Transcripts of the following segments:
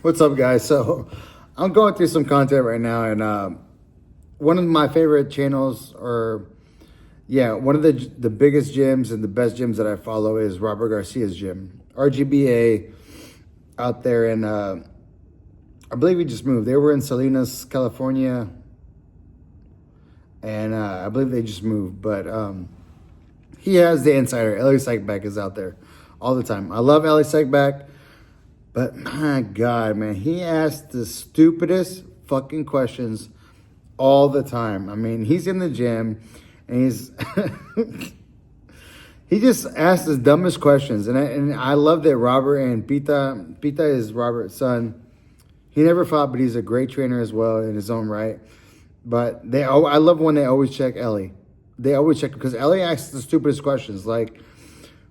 What's up, guys? So I'm going through some content right now, and one of my favorite channels, one of the biggest gyms and the best gyms that I follow is Robert Garcia's gym, RGBA, out there in, I believe he just moved. They were in Salinas, California, and I believe they just moved, but he has the insider. Elie Seckbach is out there all the time. I love Elie Seckbach. But my God, man, he asks the stupidest fucking questions all the time. I mean, he's in the gym and he's he just asks the dumbest questions. And I love that Robert and Pita is Robert's son. He never fought, but he's a great trainer as well in his own right. But I love when they always check Elie. They always check because Elie asks the stupidest questions like,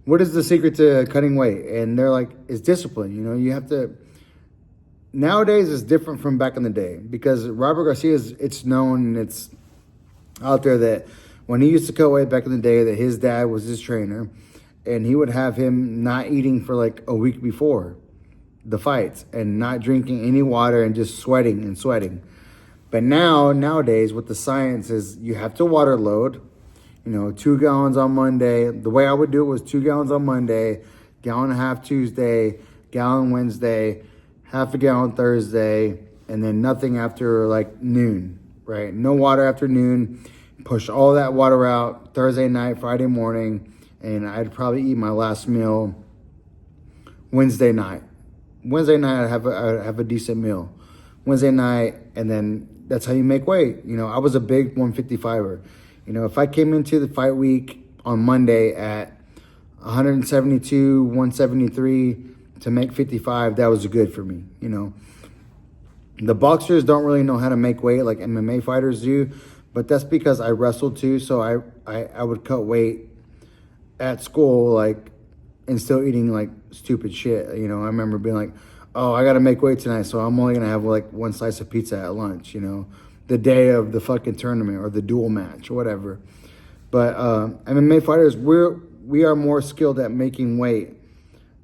what is the secret to cutting weight? And they're like, it's discipline. You know, you have to. Nowadays, it's different from back in the day because Robert Garcia, it's known and it's out there that when he used to cut weight back in the day, that his dad was his trainer, and he would have him not eating for like a week before the fights and not drinking any water and just sweating and sweating. But nowadays, with the science is you have to water load. 2 gallons on Monday. The way I would do it was 2 gallons on Monday, gallon and a half Tuesday, gallon Wednesday, half a gallon Thursday, and then nothing after like noon, right? No water after noon. Push all that water out Thursday night, Friday morning, and I'd probably eat my last meal Wednesday night. Wednesday night, I'd have a decent meal. Wednesday night, and then that's how you make weight. I was a big 155er. If I came into the fight week on Monday at 172, 173 to make 55, that was good for me. The boxers don't really know how to make weight like MMA fighters do, but that's because I wrestled too. So I would cut weight at school, like, and still eating like stupid shit. I remember being like, oh, I got to make weight tonight, so I'm only going to have like one slice of pizza at lunch, the day of the fucking tournament or the duel match or whatever. But MMA fighters, we are more skilled at making weight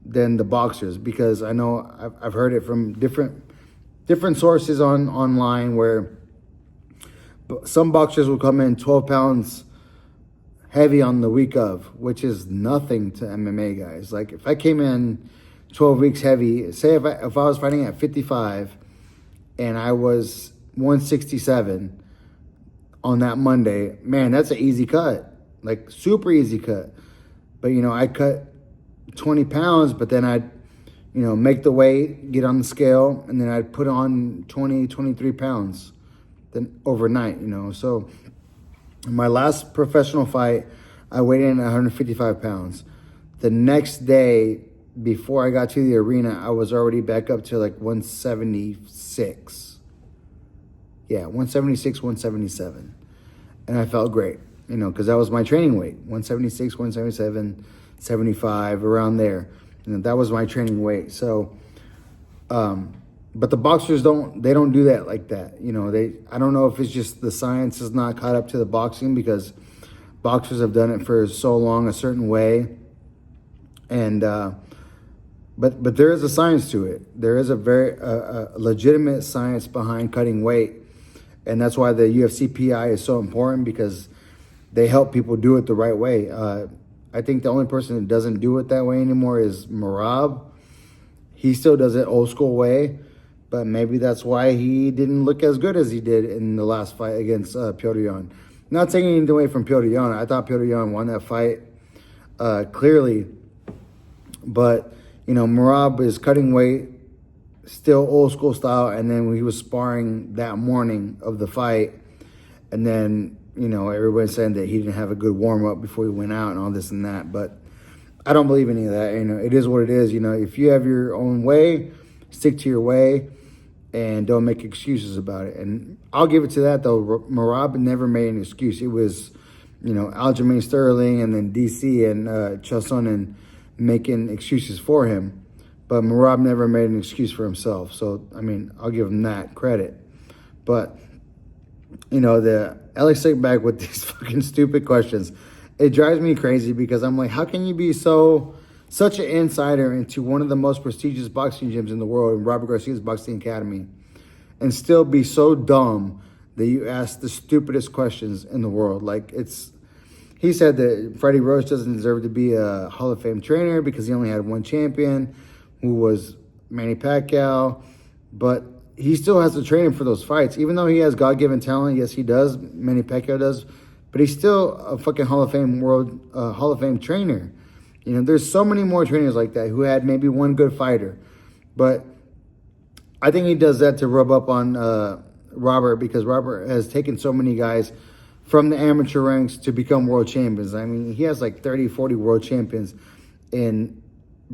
than the boxers because I know I've heard it from different sources online where some boxers will come in 12 pounds heavy on the week of, which is nothing to MMA guys. Like if I came in 12 weeks heavy, say if I was fighting at 55 and I was 167 on that Monday, man, that's an easy cut, like super easy cut. But I cut 20 pounds, but then I'd make the weight, get on the scale, and then I'd put on 23 pounds then overnight. So my last professional fight, I weighed in at 155 pounds. The next day before I got to the arena, I was already back up to like 176. Yeah, 176, 177. And I felt great, because that was my training weight. 176, 177, 75, around there. That was my training weight. So, but the boxers don't do that like that. I don't know if it's just the science is not caught up to the boxing because boxers have done it for so long a certain way. And, but there is a science to it. There is a very legitimate science behind cutting weight. And that's why the UFC PI is so important because they help people do it the right way. I think the only person that doesn't do it that way anymore is Merab. He still does it old school way, but maybe that's why he didn't look as good as he did in the last fight against Petr Yan. Not taking anything away from Petr Yan. I thought Petr Yan won that fight clearly. But, Merab is cutting weight, still old school style, and then he was sparring that morning of the fight, and then everybody's saying that he didn't have a good warm-up before he went out and all this and that, but I don't believe any of that. It is what it is. If you have your own way, stick to your way and don't make excuses about it. And I'll give it to that though, Merab never made an excuse. It was Aljamain Sterling and then DC and Chael Sonnen making excuses for him. But Merab never made an excuse for himself. So, I'll give him that credit. But, the Elie Seckbach with these fucking stupid questions, it drives me crazy because I'm like, how can you be so such an insider into one of the most prestigious boxing gyms in the world, in Robert Garcia's Boxing Academy, and still be so dumb that you ask the stupidest questions in the world. Like, he said that Freddie Roach doesn't deserve to be a Hall of Fame trainer because he only had one champion, who was Manny Pacquiao, but he still has to train him for those fights. Even though he has God-given talent, yes, he does, Manny Pacquiao does, but he's still a fucking Hall of Fame trainer. You know, there's so many more trainers like that who had maybe one good fighter. But I think he does that to rub up on Robert, because Robert has taken so many guys from the amateur ranks to become world champions. I mean, he has like 30, 40 world champions, and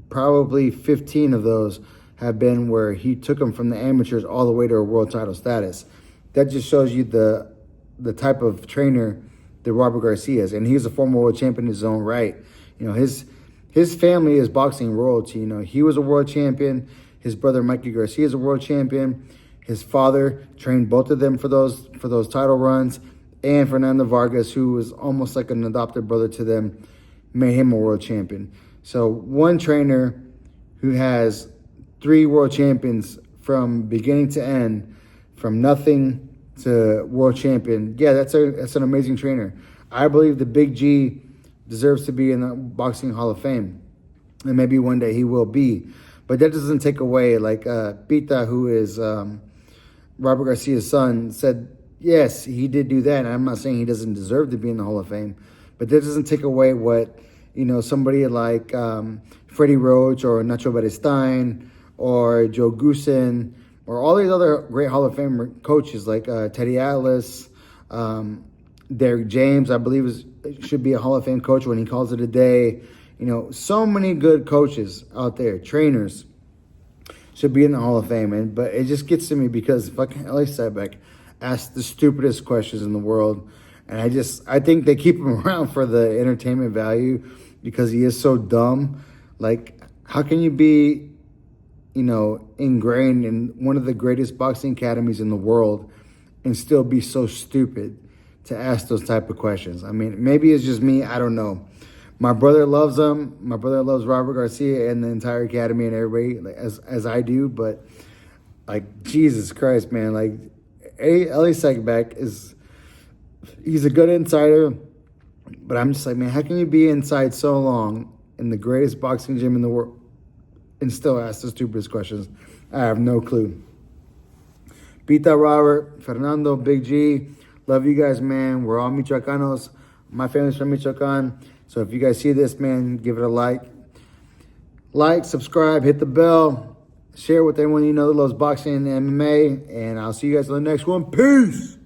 probably 15 of those have been where he took them from the amateurs all the way to a world title status. That just shows you the type of trainer that Robert Garcia is. And he's a former world champion in his own right. You know, his family is boxing royalty. You know, he was a world champion. His brother Mikey Garcia is a world champion. His father trained both of them for those title runs. And Fernando Vargas, who was almost like an adopted brother to them, made him a world champion. So one trainer who has 3 world champions from beginning to end, from nothing to world champion, yeah, that's an amazing trainer. I believe the Big G deserves to be in the Boxing Hall of Fame, and maybe one day he will be. But that doesn't take away, like Pita, who is Robert Garcia's son, said, yes, he did do that. And I'm not saying he doesn't deserve to be in the Hall of Fame, but that doesn't take away what, you know, somebody like Freddie Roach or Nacho Beristain or Joe Goosen or all these other great Hall of Fame coaches like Teddy Atlas, Derek James, I believe should be a Hall of Fame coach when he calls it a day. You know, so many good coaches out there, trainers, should be in the Hall of Fame. But it just gets to me because fucking Elie Seckbach asked the stupidest questions in the world. And I think they keep him around for the entertainment value because he is so dumb. Like, how can you be, you know, ingrained in one of the greatest boxing academies in the world and still be so stupid to ask those type of questions? I mean, maybe it's just me. I don't know. My brother loves him. My brother loves Robert Garcia and the entire academy and everybody, like, as I do. But, like, Jesus Christ, man. Like, Elie Seckbach he's a good insider. But I'm just like, man, how can you be inside so long in the greatest boxing gym in the world and still ask the stupidest questions? I have no clue. Pita, Robert, Fernando, Big G, love you guys, man. We're all Michoacanos. My family's from Michoacan. So if you guys see this, man, give it a like. Like, subscribe, hit the bell, share with everyone you know that loves boxing and MMA. And I'll see you guys on the next one. Peace!